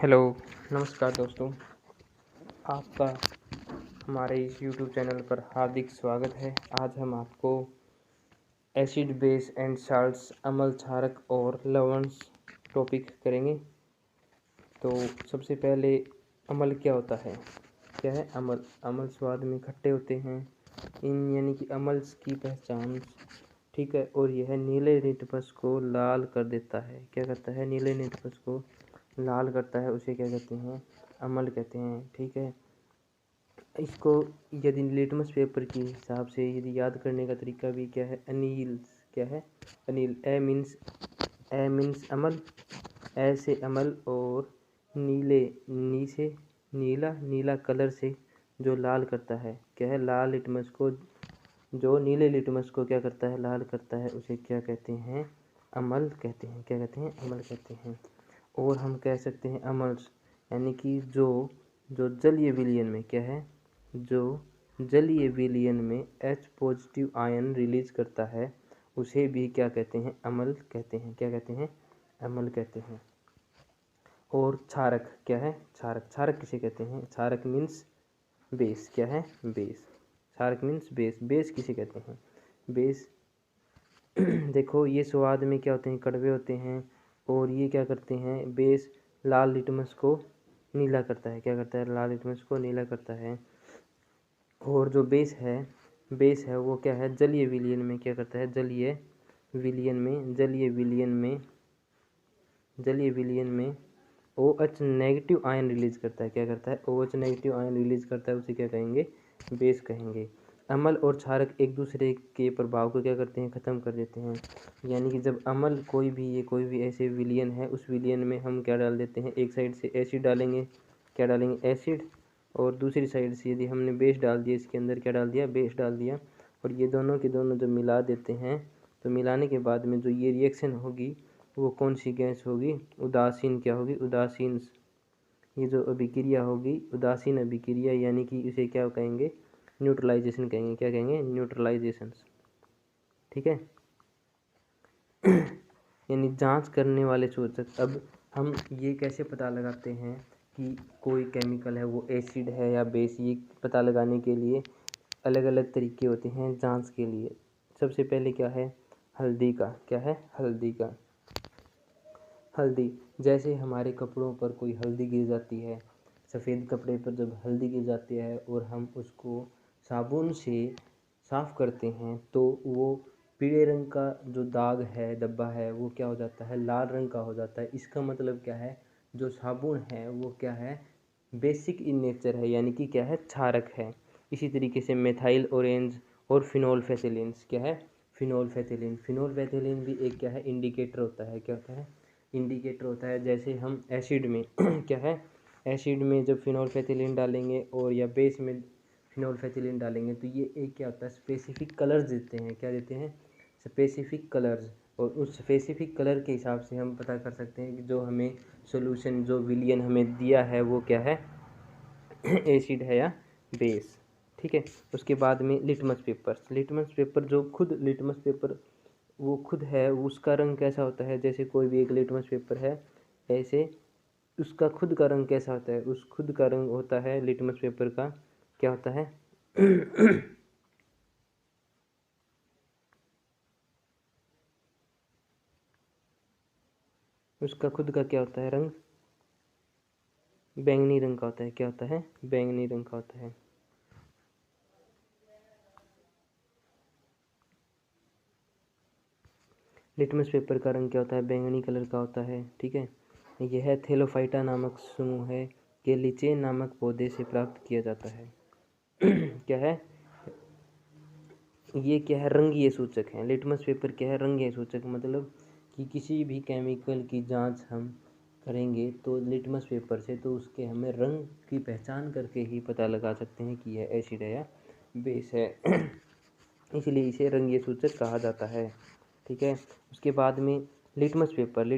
Hello, नमस्कार दोस्तों। आपका हमारे इस यूट्यूब चैनल पर हार्दिक स्वागत है। आज हम आपको एसिड बेस एंड साल्ट्स, अम्ल क्षारक और लवणस टॉपिक करेंगे। तो सबसे पहले अम्ल क्या होता है? क्या है अम्ल? अम्ल स्वाद में खट्टे होते हैं। इन यानी कि अम्ल्स की पहचान, ठीक है, और यह नीले लिटमस को लाल कर देता है। क्या करता है? नीले लिटमस को लाल करता है, उसे क्या कहते हैं? अम्ल कहते हैं, ठीक है। इसको यदि लिटमस पेपर के हिसाब से यदि याद करने का तरीका भी क्या है? अनील। क्या है? अनील। ए मीन्स अम्ल, ए से अम्ल, और नीले, नी से नीला, नीला कलर से जो लाल करता है। क्या है? लाल लिटमस को, जो नीले लिटमस को क्या करता है? लाल करता है, उसे क्या कहते हैं? अम्ल कहते हैं। क्या कहते हैं? अम्ल कहते हैं। और हम कह सकते हैं अम्ल्स यानी कि जो जो जलीय विलयन में क्या है? जो जलीय विलयन में H पॉजिटिव आयन रिलीज करता है, उसे भी क्या कहते हैं? अम्ल कहते हैं। क्या कहते हैं? अम्ल कहते हैं। और क्षारक क्या है? क्षारक। क्षारक किसे कहते हैं? क्षारक मीन्स बेस। क्या है? बेस। क्षारक मीन्स बेस। बेस किसे कहते हैं? बेस देखो, ये स्वाद में क्या होते हैं? कड़वे होते हैं। और ये क्या करते हैं? बेस लाल लिटमस को नीला करता है। क्या करता है? लाल लिटमस को नीला करता है। और जो बेस है वो क्या है? जलीय विलयन में क्या करता है? जलीय विलयन में OH नेगेटिव आयन रिलीज करता है। क्या करता है? OH नेगेटिव आयन रिलीज करता है, उसे क्या कहेंगे? बेस कहेंगे। अम्ल और क्षारक एक दूसरे के प्रभाव को क्या करते हैं? ख़त्म कर देते हैं। यानी कि जब अम्ल कोई भी ऐसे विलयन है, उस विलयन में हम क्या डाल देते हैं? एक साइड से एसिड डालेंगे। क्या डालेंगे? एसिड। और दूसरी साइड से यदि हमने बेस डाल दिया, इसके अंदर क्या डाल दिया? बेस डाल दिया। और ये दोनों के दोनों जब मिला देते हैं, तो मिलाने के बाद में जो ये रिएक्शन होगी, वो कौन सी गैस होगी? उदासीन। क्या होगी? उदासीन। ये जो अभिक्रिया होगी, उदासीन अभिक्रिया, यानी कि इसे क्या कहेंगे? न्यूट्रलाइजेशन कहेंगे। क्या कहेंगे? न्यूट्रलाइजेशन। ठीक है। यानी जांच करने वाले सूचक। अब हम ये कैसे पता लगाते हैं कि कोई केमिकल है वो एसिड है या बेस? ये पता लगाने के लिए अलग अलग तरीके होते हैं जांच के लिए। सबसे पहले क्या है? हल्दी का। क्या है? हल्दी का। हल्दी, जैसे हमारे कपड़ों पर कोई हल्दी गिर जाती है, सफ़ेद कपड़े पर जब हल्दी गिर जाती है और हम उसको साबुन से साफ़ करते हैं, तो वो पीले रंग का जो दाग है, धब्बा है, वो क्या हो जाता है? लाल रंग का हो जाता है। इसका मतलब क्या है? जो साबुन है वो क्या है? बेसिक इन नेचर है, यानी कि क्या है? क्षारक है। इसी तरीके से मेथाइल ऑरेंज और फिनोल्फेथिलीन्स। क्या है? फिनोल्फेथिलीन। फिनोल्फेथिलीन भी एक क्या है? इंडिकेटर होता है। क्या होता है? इंडिकेटर होता है। जैसे हम एसिड में क्या है? एसिड में जब फिनोल्फेथिलीन डालेंगे और या बेस में फिनोल्फेथिलीन डालेंगे, तो ये एक क्या होता है? स्पेसिफिक कलर्स देते हैं। क्या देते हैं? Specific colours. और उस स्पेसिफिक कलर के हिसाब से हम पता कर सकते हैं कि जो हमें सॉल्यूशन, जो विलयन हमें दिया है, वो क्या है? एसिड है या बेस। ठीक है। उसके बाद में लिटमस पेपर। लिटमस पेपर, जो खुद लिटमस पेपर वो खुद है, उसका रंग कैसा होता है? जैसे कोई भी एक लिटमस पेपर है, ऐसे उसका खुद का रंग कैसा होता है? उस खुद का रंग होता है लिटमस पेपर का, क्या होता है? उसका खुद का क्या होता है? रंग बैंगनी रंग का होता है। क्या होता है? बैंगनी रंग का होता है। लिटमस पेपर का रंग क्या होता है? बैंगनी कलर का होता है। ठीक है। यह थेलोफाइटा नामक समूह है के लिचेन नामक पौधे से प्राप्त किया जाता है। क्या है? ये क्या है? रंगीय सूचक है। लिटमस पेपर क्या है? रंगीय सूचक। मतलब कि किसी भी केमिकल की जांच हम करेंगे तो लिटमस पेपर से, तो उसके हमें रंग की पहचान करके ही पता लगा सकते हैं कि यह एसिड है या बेस है। इसलिए इसे रंगीय सूचक कहा जाता है। ठीक है। उसके बाद में लिटमस पेपर।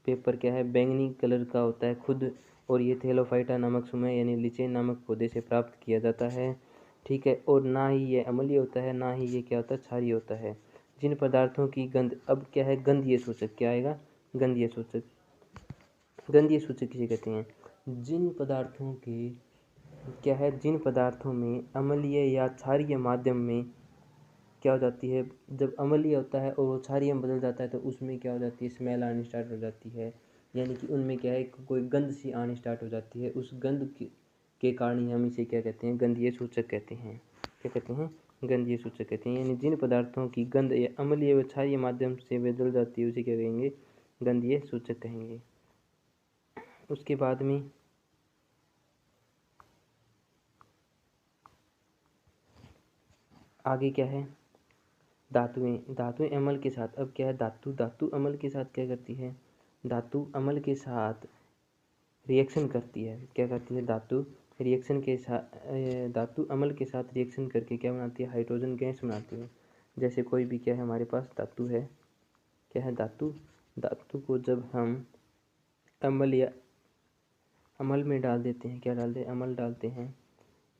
पेपर क्या है? बैंगनी कलर का होता है खुद, और ये थेलोफाइटा नामक समूह यानी लिचेन नामक पौधे से प्राप्त किया जाता है। ठीक है। और ना ही ये अम्लीय होता है, ना ही ये क्या होता है? क्षारीय होता है। जिन पदार्थों की गंध, अब क्या है? गंधीय सूचक। क्या आएगा? गंधीय सूचक। गंधीय सूचक किसे कहते हैं? जिन पदार्थों के क्या है, जिन पदार्थों में अम्लीय या क्षारीय माध्यम में क्या हो जाती है, जब अम्लीय होता है और वो क्षारीय में बदल जाता है तो उसमें क्या हो जाती है, स्मेल आनी स्टार्ट हो जाती है, यानी कि उनमें क्या है, कोई गंध सी आनी स्टार्ट हो जाती है। उस गंध के कारण ही हम इसे क्या कहते हैं, गंधीय सूचक कहते हैं। क्या कहते हैं? गंधीय सूचक कहते हैं। यानी जिन पदार्थों की गंध या अम्लीय व क्षारीय माध्यम से बदल जाती है उसे क्या कहेंगे? गंधीय सूचक कहेंगे। उसके बाद में आगे क्या है? धातुएं अम्ल के साथ, अब क्या है, धातु अम्ल के साथ क्या करती है? धातु अम्ल के साथ रिएक्शन करती है। क्या करती है? धातु अम्ल के साथ रिएक्शन करके क्या बनाती है? हाइड्रोजन गैस बनाती है। जैसे कोई भी क्या है, हमारे पास धातु है, क्या है, धातु को जब हम अम्ल में डाल देते हैं, क्या डालते हैं? अम्ल डालते हैं।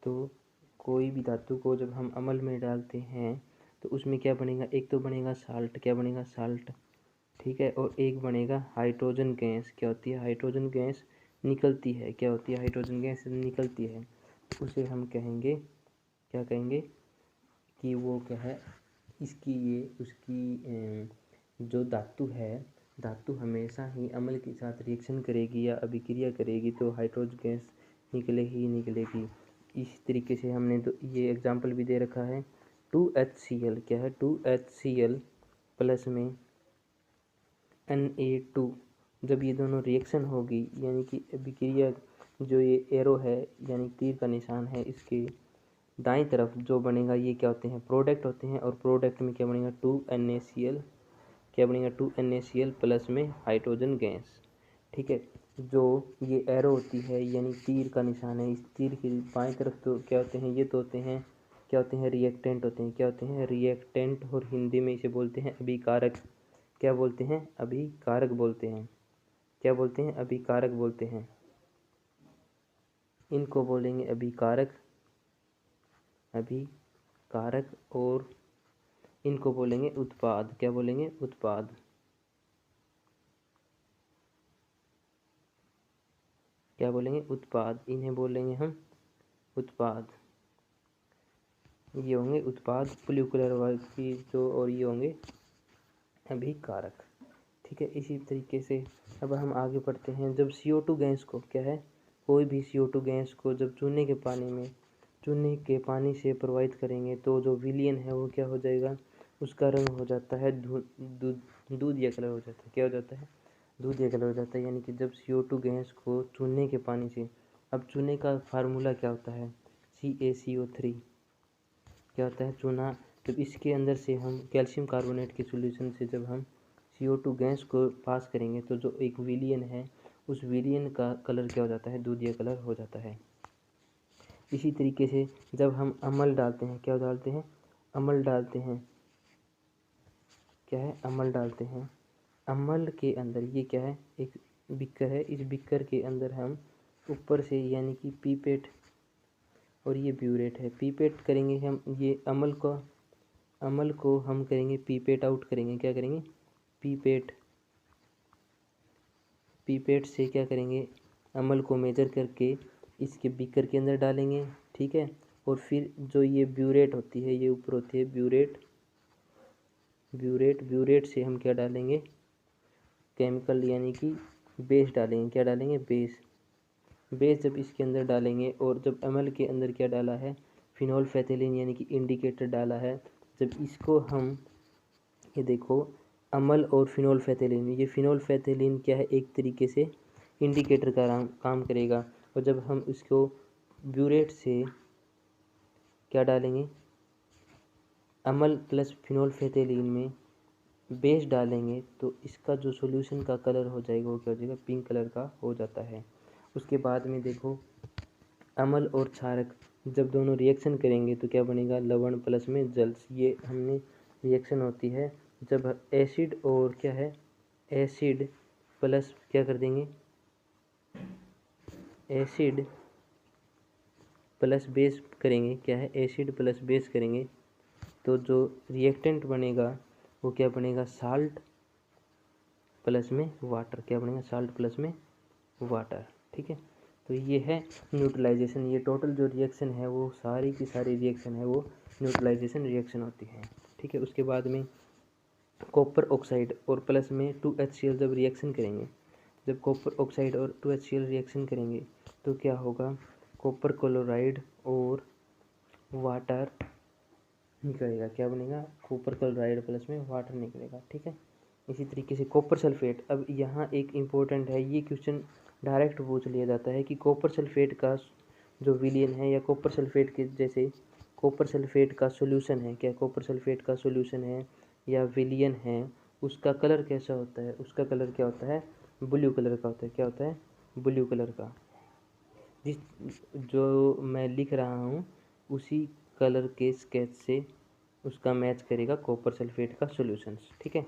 तो कोई भी धातु को जब हम अम्ल में डालते हैं तो उसमें क्या बनेगा? एक तो बनेगा साल्ट, क्या बनेगा? साल्ट, ठीक है, और एक बनेगा हाइड्रोजन गैस। क्या होती है? हाइड्रोजन गैस निकलती है। क्या होती है? हाइड्रोजन गैस निकलती है। उसे हम कहेंगे, क्या कहेंगे कि वो क्या है, उसकी जो धातु है, धातु हमेशा ही अम्ल के साथ रिएक्शन करेगी या अभिक्रिया करेगी तो हाइड्रोजन गैस निकलेगी ही निकलेगी। इस तरीके से हमने तो ये एग्जाम्पल भी दे रखा है। 2HCl, क्या है? 2HCl प्लस में Na2, जब ये दोनों रिएक्शन होगी, यानी कि अभिक्रिया, जो ये एरो है यानी तीर का निशान है, इसके दाईं तरफ जो बनेगा ये क्या होते हैं? प्रोडक्ट होते हैं। और प्रोडक्ट में क्या बनेगा? 2NaCl, क्या बनेगा? 2NaCl प्लस में हाइड्रोजन गैस, ठीक है। जो ये एरो होती है यानी तीर का निशान है, इस तीर की बाईं तरफ तो क्या होते हैं? ये तो होते हैं, क्या होते हैं? रिएक्टेंट होते हैं। क्या होते हैं? रिएक्टेंट, और हिंदी में इसे बोलते हैं अभिकारक। क्या बोलते हैं? अभिकारक बोलते हैं। क्या बोलते हैं? अभिकारक बोलते हैं। इनको बोलेंगे अभिकारक, अभिकारक, और इनको बोलेंगे उत्पाद। क्या बोलेंगे? उत्पाद। क्या बोलेंगे? उत्पाद। इन्हें बोलेंगे हम उत्पाद। ये होंगे उत्पाद, ब्लू कलर वाली जो, और ये होंगे अभिकारक, ठीक है। इसी तरीके से अब हम आगे बढ़ते हैं। जब CO2 गैस को, क्या है, कोई भी CO2 गैस को जब चूने के पानी से प्रवाहित करेंगे तो जो विलयन है वो क्या हो जाएगा? उसका रंग हो जाता है दूधिया कलर हो जाता है। क्या हो जाता है? दूधिया कलर हो जाता है। यानी कि जब CO2 गैस को चूने के पानी से, अब चूने का फार्मूला क्या होता है? CaCO3। क्या होता है? चूना। जब इसके अंदर से हम कैल्शियम कार्बोनेट के सॉल्यूशन से जब हम CO2 गैस को पास करेंगे तो जो एक विलयन है, उस विलयन का कलर क्या हो जाता है? दूधिया कलर हो जाता है। इसी तरीके से जब हम अम्ल डालते हैं, क्या डालते हैं? अम्ल डालते हैं। क्या है? अम्ल डालते हैं। अम्ल के अंदर ये क्या है? एक बिक्कर है। इस बिक्कर के अंदर हम ऊपर से, यानी कि पीपेट, और ये ब्यूरेट है, पीपेट करेंगे हम। ये अम्ल को हम करेंगे पीपेट आउट करेंगे। क्या करेंगे? पीपेट से क्या करेंगे? अम्ल को मेजर करके इसके बीकर के अंदर डालेंगे, ठीक है। और फिर जो ये ब्यूरेट होती है, ये ऊपर होती है ब्यूरेट से हम क्या डालेंगे? केमिकल, यानी कि बेस डालेंगे। क्या डालेंगे? बेस जब इसके अंदर डालेंगे, और जब अम्ल के अंदर क्या डाला है? फिनोल्फेथेलिन, यानी कि इंडिकेटर डाला है। जब इसको हम, ये देखो, अम्ल और फिनोल्फेथेलिन, ये फिनोल्फेथेलिन क्या है? एक तरीके से इंडिकेटर का काम करेगा। और जब हम इसको ब्यूरेट से क्या डालेंगे? अम्ल प्लस फिनोल्फेथेलिन में बेस डालेंगे तो इसका जो सॉल्यूशन का कलर हो जाएगा वो क्या हो जाएगा? पिंक कलर का हो जाता है। उसके बाद में देखो, अम्ल और क्षारक जब दोनों रिएक्शन करेंगे तो क्या बनेगा? लवण प्लस में जल। ये हमने रिएक्शन होती है जब एसिड और क्या है, एसिड प्लस क्या कर देंगे? एसिड प्लस बेस करेंगे। क्या है? एसिड प्लस बेस करेंगे तो जो रिएक्टेंट बनेगा वो क्या बनेगा? साल्ट प्लस में वाटर। क्या बनेगा? साल्ट प्लस में वाटर। ठीक है, तो ये है न्यूट्रलाइजेशन। ये टोटल जो रिएक्शन है वो सारी की सारी रिएक्शन है वो न्यूट्रलाइजेशन रिएक्शन होती है। ठीक है, उसके बाद में कॉपर ऑक्साइड और प्लस में 2HCl जब रिएक्शन करेंगे, जब कॉपर ऑक्साइड और 2HCl रिएक्शन करेंगे तो क्या होगा, कॉपर क्लोराइड और वाटर निकलेगा। क्या बनेगा, कॉपर क्लोराइड प्लस में वाटर निकलेगा। ठीक है, इसी तरीके से कॉपर सल्फेट। अब यहाँ एक इम्पोर्टेंट है, ये क्वेश्चन डायरेक्ट पूछ लिया जाता है कि कॉपर सल्फेट का जो विलियन है या कॉपर सल्फेट के जैसे कॉपर सल्फेट का सॉल्यूशन है, क्या कॉपर सल्फेट का सॉल्यूशन है या विलियन है, उसका कलर कैसा होता है, उसका कलर क्या होता है, ब्लू कलर का होता है। क्या होता है, ब्लू कलर का। जिस जो मैं लिख रहा हूँ उसी कलर के स्केच से उसका मैच करेगा कॉपर सल्फेट का सॉल्यूशंस। ठीक है,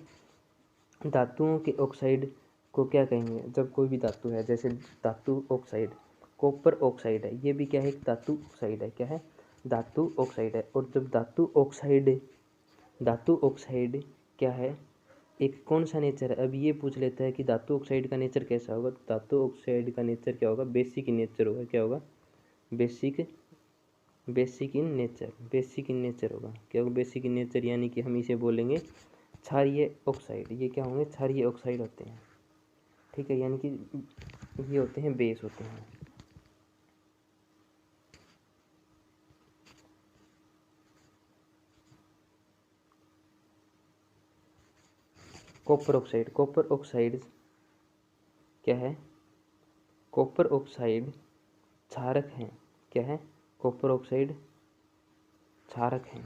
धातुओं के ऑक्साइड को क्या कहेंगे, जब कोई भी धातु है, जैसे धातु ऑक्साइड, कॉपर ऑक्साइड है, ये भी क्या है, एक धातु ऑक्साइड है। क्या है, धातु ऑक्साइड है। और जब धातु ऑक्साइड क्या है, एक कौन सा नेचर है। अब ये पूछ लेता है कि धातु ऑक्साइड का नेचर कैसा होगा, तो धातु ऑक्साइड का नेचर क्या होगा, बेसिक इन नेचर होगा। क्या होगा, basic basic in nature, basic in nature होगा। क्या होगा, बेसिक इन नेचर, यानी कि हम इसे बोलेंगे क्षारीय ऑक्साइड। ये क्या होंगे, क्षारीय ऑक्साइड होते हैं। ठीक है, यानी कि ये होते हैं बेस होते हैं। कॉपर ऑक्साइड, कॉपर ऑक्साइड क्या है, कॉपर ऑक्साइड क्षारक हैं। क्या है, कॉपर ऑक्साइड क्षारक हैं,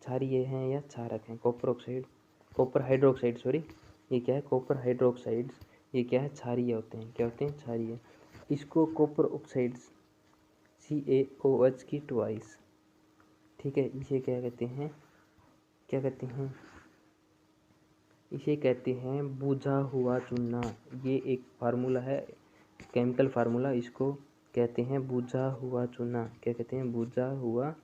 क्षारीय हैं या क्षारक हैं। Copper oxide, copper hydroxide sorry, ये क्या है, कॉपर हाइड्रोक्साइड, ये क्या है, क्षारीय होते हैं। क्या होते हैं, क्षारीय। इसको कॉपर ऑक्साइड CaOH की ट्वाइस। ठीक है, इसे क्या कहते हैं, क्या कहते हैं, इसे कहते हैं बुझा हुआ चूना। ये एक फार्मूला है, केमिकल फार्मूला, इसको कहते हैं बुझा हुआ चूना। क्या कहते हैं, बुझा हुआ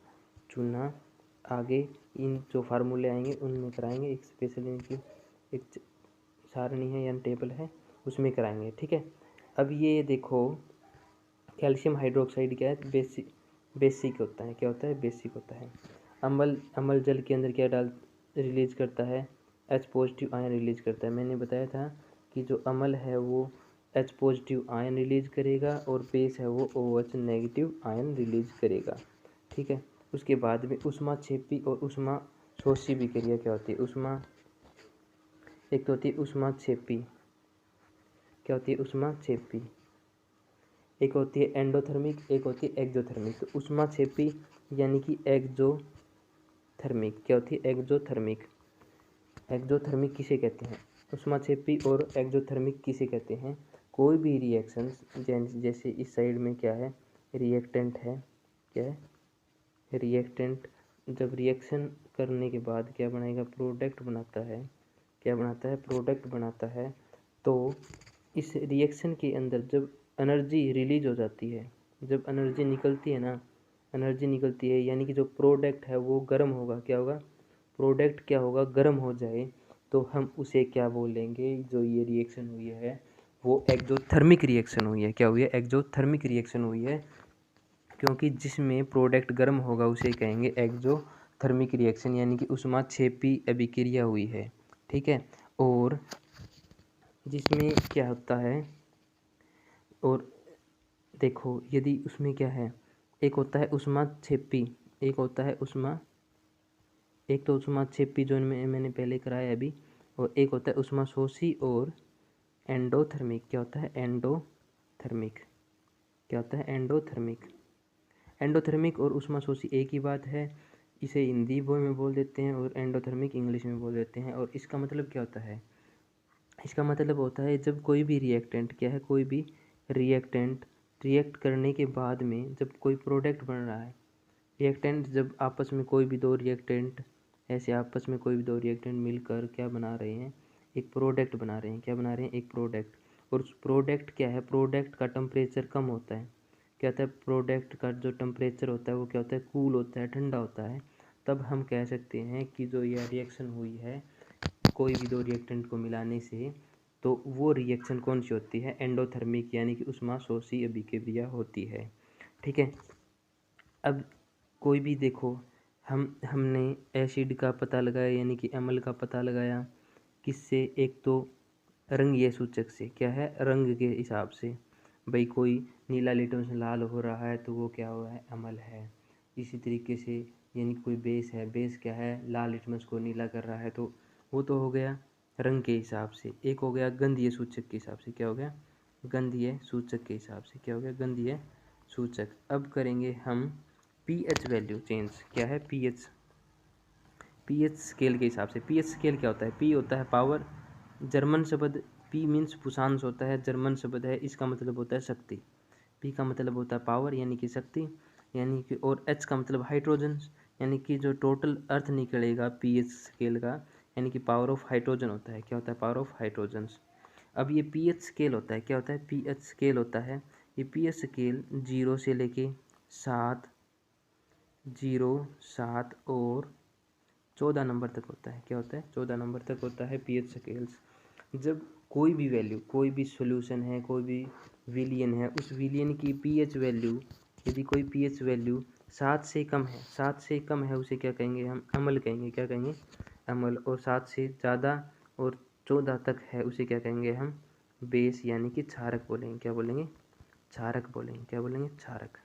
चूना। आगे इन जो फार्मूले आएंगे उनमें कराएंगे, एक स्पेशल इनकी एक सारणी है या टेबल है उसमें कराएंगे। ठीक है, अब ये देखो कैल्शियम हाइड्रोक्साइड क्या है, बेसिक होता है। क्या होता है, बेसिक होता है। अम्ल जल के अंदर क्या रिलीज करता है, H पॉजिटिव आयन रिलीज करता है। मैंने बताया था कि जो अम्ल है वो H पॉजिटिव आयन रिलीज करेगा और बेस है वो OH नेगेटिव आयन रिलीज करेगा। ठीक है, उसके बाद में ऊष्मा छेपी और ऊष्मा शोषी भी क्रिया क्या होती है, ऊष्मा, एक तो होती है ऊष्मा छेपी। क्या होती है, ऊष्मा छेपी। एक होती है एंडोथर्मिक, एक होती है एक्जोथर्मिक। तो ऊष्मा छेपी यानी कि एक्जोथर्मिक। क्या होती है, एक्जोथर्मिक। एक्जोथर्मिक किसे कहते हैं, ऊष्मा छेपी और एक्जोथर्मिक किसे कहते हैं, कोई भी रिएक्शंस जैसे इस साइड में क्या है, रिएक्टेंट है। क्या है, रिएक्टेंट जब रिएक्शन करने के बाद क्या बनाएगा, प्रोडक्ट बनाता है। क्या बनाता है, प्रोडक्ट बनाता है। तो इस रिएक्शन के अंदर जब एनर्जी रिलीज हो जाती है, जब एनर्जी निकलती है ना, एनर्जी निकलती है यानी कि जो प्रोडक्ट है वो गर्म होगा। क्या होगा, प्रोडक्ट क्या होगा, गर्म हो जाए तो हम उसे क्या बोलेंगे, जो ये रिएक्शन हुई है वो एक्जोथर्मिक रिएक्शन हुई है। क्या हुई है, एक्जोथर्मिक रिएक्शन हुई है, क्योंकि जिसमें प्रोडक्ट गर्म होगा उसे कहेंगे एक्जोथर्मिक रिएक्शन, यानी कि ऊष्मा छेपी अभिक्रिया हुई है। ठीक है, और जिसमें क्या होता है, और देखो यदि उसमें क्या है, एक होता है ऊष्मा छेपी, एक होता है ऊष्मा, एक तो ऊष्मा छेपी जो मैंने पहले कराया अभी, और एक होता है ऊष्मा शोषी और एंडोथर्मिक। क्या होता है, एंडोथर्मिक। क्या होता है, एंडोथर्मिक। एंडोथर्मिक और ऊष्मा शोषी एक ही बात है, इसे हिंदी में बोल देते हैं और एंडोथर्मिक इंग्लिश में बोल देते हैं। और इसका मतलब क्या होता है, इसका मतलब होता है जब कोई भी रिएक्टेंट, क्या है, कोई भी रिएक्टेंट रिएक्ट करने के बाद में जब कोई प्रोडक्ट बन रहा है, रिएक्टेंट जब आपस में कोई भी दो रिएक्टेंट ऐसे आपस में कोई भी दो रिएक्टेंट मिलकर क्या बना रहे हैं, एक प्रोडक्ट बना रहे हैं। क्या बना रहे हैं, एक प्रोडक्ट। और उस प्रोडक्ट क्या है, प्रोडक्ट का टेम्परेचर कम होता है। क्या होता है, प्रोडक्ट का जो टेम्परेचर होता है वो क्या होता है, कूल होता है, ठंडा होता है। तब हम कह सकते हैं कि जो यह रिएक्शन हुई है कोई भी दो रिएक्टेंट को मिलाने से, तो वो रिएक्शन कौन सी होती है? एंडोथर्मिक यानी कि ऊष्माशोषी अभिक्रिया होती है। ठीक है। अब कोई भी देखो, हमने एसिड का पता लगाया यानी कि अम्ल का पता लगाया किससे? एक तो रंगीय सूचक से। क्या है? रंग के हिसाब से। भाई कोई नीला लिटमस लाल हो रहा है तो वो क्या हुआ है? अम्ल है। इसी तरीके से यानी कोई बेस है, बेस क्या है? लाल लिटमस को नीला कर रहा है, तो वो तो हो गया रंग के हिसाब से। एक हो गया गंधीय सूचक के हिसाब से। क्या हो गया? गंधीय सूचक के हिसाब से। क्या हो गया? गंधीय सूचक। अब करेंगे हम पीएच वैल्यू चेंज। क्या है? पीएच स्केल के हिसाब से। पीएच स्केल क्या होता है? पी होता है पावर, जर्मन शब्द पी मीन्स पुषांश होता है, जर्मन शब्द है, इसका मतलब होता है शक्ति। पी का मतलब होता है पावर यानी कि शक्ति, यानी कि, और एच का मतलब हाइड्रोजन, यानी कि जो टोटल अर्थ निकलेगा पीएच स्केल का, यानी कि पावर ऑफ हाइड्रोजन होता है। क्या होता है? Power of hydrogen. अब ये पीएच स्केल होता है। क्या होता है? पीएच स्केल होता है। ये पीएच स्केल 0 से लेके 7, 0, 7 और 14 नंबर तक होता है। क्या होता है? 14 नंबर तक होता है पीएच स्केल्स। जब कोई भी वैल्यू, कोई भी सॉल्यूशन है, कोई भी विलियन है, उस विलियन की पीएच वैल्यू, यदि कोई पीएच वैल्यू 7 से कम है, 7 से कम है, उसे क्या कहेंगे? हम अम्ल कहेंगे। क्या कहेंगे? अम्ल। और 7 से ज़्यादा और 14 तक है, उसे क्या कहेंगे? हम बेस यानी कि क्षारक बोलेंगे। क्या बोलेंगे? क्षारक बोलेंगे। क्या बोलेंगे? क्षारक।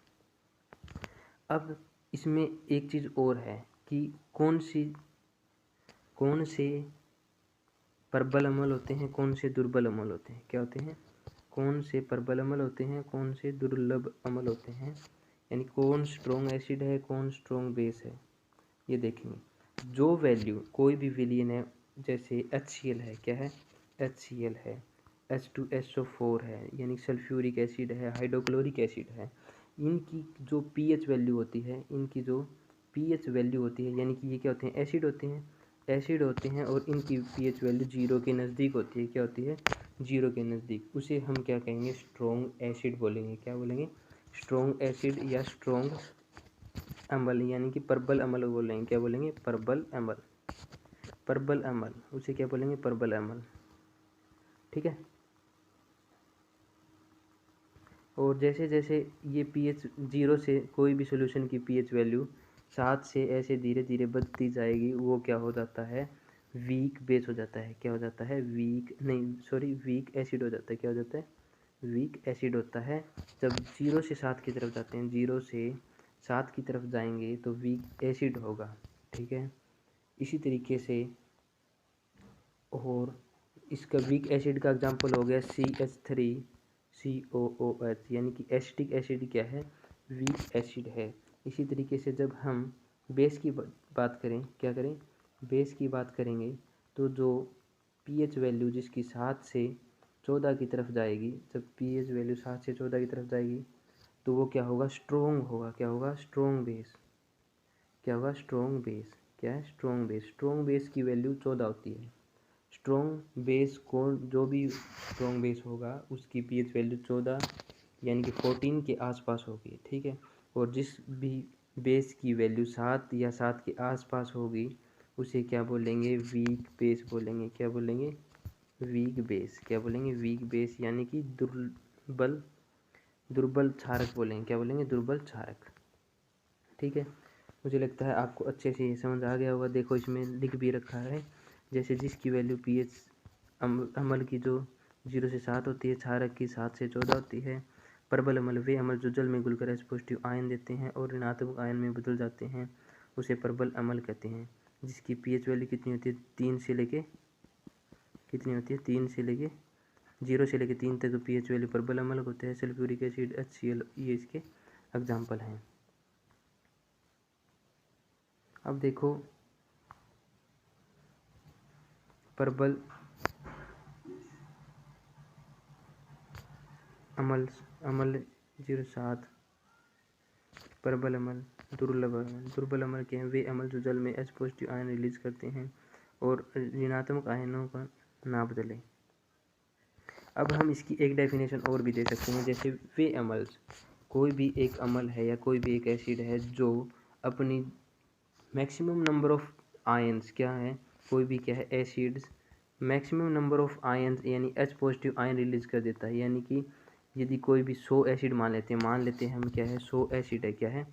अब इसमें एक चीज़ और है कि कौन से प्रबल अम्ल होते हैं, कौन से दुर्बल अम्ल होते हैं। क्या होते हैं? कौन से प्रबल अम्ल होते हैं, कौन से दुर्लभ अम्ल होते हैं, यानी कौन स्ट्रॉन्ग एसिड है, कौन स्ट्रॉन्ग बेस है, ये देखेंगे। जो वैल्यू कोई भी विलियन है, जैसे HCl है। क्या है? HCl है, H2SO4 है, यानी सल्फ्यूरिक एसिड है, हाइड्रोक्लोरिक एसिड है। इनकी जो पीएच वैल्यू होती है, इनकी जो पीएच वैल्यू होती है, यानी कि ये क्या होते हैं? एसिड होते हैं। एसिड होते हैं और इनकी पीएच वैल्यू 0 के नज़दीक होती है। क्या होती है? 0 के नज़दीक। उसे हम क्या कहेंगे? स्ट्रॉन्ग एसिड बोलेंगे। क्या बोलेंगे? स्ट्रॉन्ग एसिड या स्ट्रॉन्ग अम्ल, यानी कि प्रबल अम्ल बोलेंगे। क्या बोलेंगे? प्रबल अम्ल। प्रबल अम्ल, उसे क्या बोलेंगे? प्रबल अम्ल। ठीक है। और जैसे जैसे ये पीएच 0 से कोई भी सॉल्यूशन की पीएच वैल्यू 7 से ऐसे धीरे धीरे बढ़ती जाएगी, वो क्या हो जाता है? वीक बेस हो जाता है। क्या हो जाता है? वीक एसिड हो जाता है। क्या हो जाता है? वीक एसिड होता है। जब 0 से 7 की तरफ जाते हैं, 0 से 7 की तरफ जाएंगे तो वीक एसिड होगा। ठीक है। इसी तरीके से, और इसका वीक एसिड का एग्जांपल हो गया CH3COOH, यानी कि एसिटिक एसिड क्या है? वीक एसिड है। इसी तरीके से जब हम बेस की बात करें, क्या करें? बेस की बात करेंगे तो जो पीएच वैल्यू जिसकी 7 से 14 की तरफ जाएगी, जब पीएच वैल्यू 7 से 14 की तरफ जाएगी तो वो क्या होगा? स्ट्रॉन्ग होगा। क्या होगा? Strong base. क्या होगा? Strong base. क्या है? Strong base. स्ट्रॉन्ग बेस की वैल्यू 14 होती है। स्ट्रॉन्ग बेस को, जो भी स्ट्रॉन्ग बेस होगा उसकी पीएच वैल्यू 14 यानी कि 14 के आसपास होगी। ठीक है। और जिस भी बेस की वैल्यू 7 या 7 के आसपास होगी उसे क्या बोलेंगे? वीक बेस बोलेंगे। क्या बोलेंगे? Weak base. क्या बोलेंगे? वीक बेस, यानी कि दुर्बल क्षारक बोलेंगे। क्या बोलेंगे? दुर्बल क्षारक। ठीक है। मुझे लगता है आपको अच्छे से समझ आ गया होगा। देखो इसमें लिख भी रखा है, जैसे जिसकी वैल्यू पीएच अम्ल की जो 0 से 7 होती है, क्षारक की 7 से 14 होती है। प्रबल अम्ल वे अम्ल जो जल में घुलकर H पॉजिटिव आयन देते हैं और ऋणात्मक आयन में बदल जाते हैं, उसे प्रबल अम्ल कहते हैं। जिसकी पीएच वैल्यू कितनी होती है? 3 से लेके, कितनी होती है? 3 से लेके 0 से लेके 3 तक पीएच वैल्यू प्रबल अम्ल होते हैं। सल्फ्यूरिक एसिड, HCl, ये इसके एग्जाम्पल हैं। अब देखो प्रबल अम्ल 0.7, प्रबल अम्ल, दुर्लभ अम्ल। दुर्बल अम्ल के हैं वे अम्ल जो जल में H पॉजिटिव आयन रिलीज करते हैं और ऋणात्मक आयनों का ना बदलें। अब हम इसकी एक डेफिनेशन और भी दे सकते हैं, जैसे वे अम्ल, कोई भी एक अम्ल है या कोई भी एक एसिड है जो अपनी मैक्सिमम नंबर ऑफ आयन्स, क्या है? कोई भी क्या है? Acids maximum number of ions यानी H पॉजिटिव आयन रिलीज कर देता है। यानी कि यदि कोई भी 100 एसिड मान लेते हैं हम, क्या है 100 एसिड है, क्या है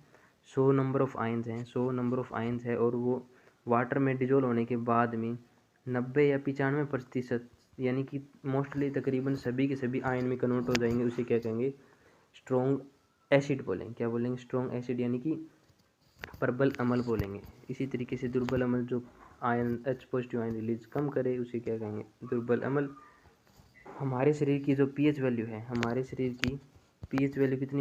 100 नंबर ऑफ आयन्स हैं, 100 नंबर ऑफ आयन्स है, और वो वाटर में डिजोल्व होने के बाद में 90 या 95% यानी कि मोस्टली तकरीबन सभी के सभी आयन में कन्वर्ट हो जाएंगे। उसे क्या कहेंगे, स्ट्रॉन्ग एसिड बोलेंगे। क्या बोलेंगे, स्ट्रॉन्ग एसिड, यानी कि प्रबल अम्ल बोलेंगे। इसी तरीके से दुर्बल अम्ल जो ion H positive ion release कम करे उसे क्या कहेंगे, दुर्बल अम्ल। हमारे शरीर की जो पीएच वैल्यू है, हमारे शरीर की पीएच वैल्यू कितनी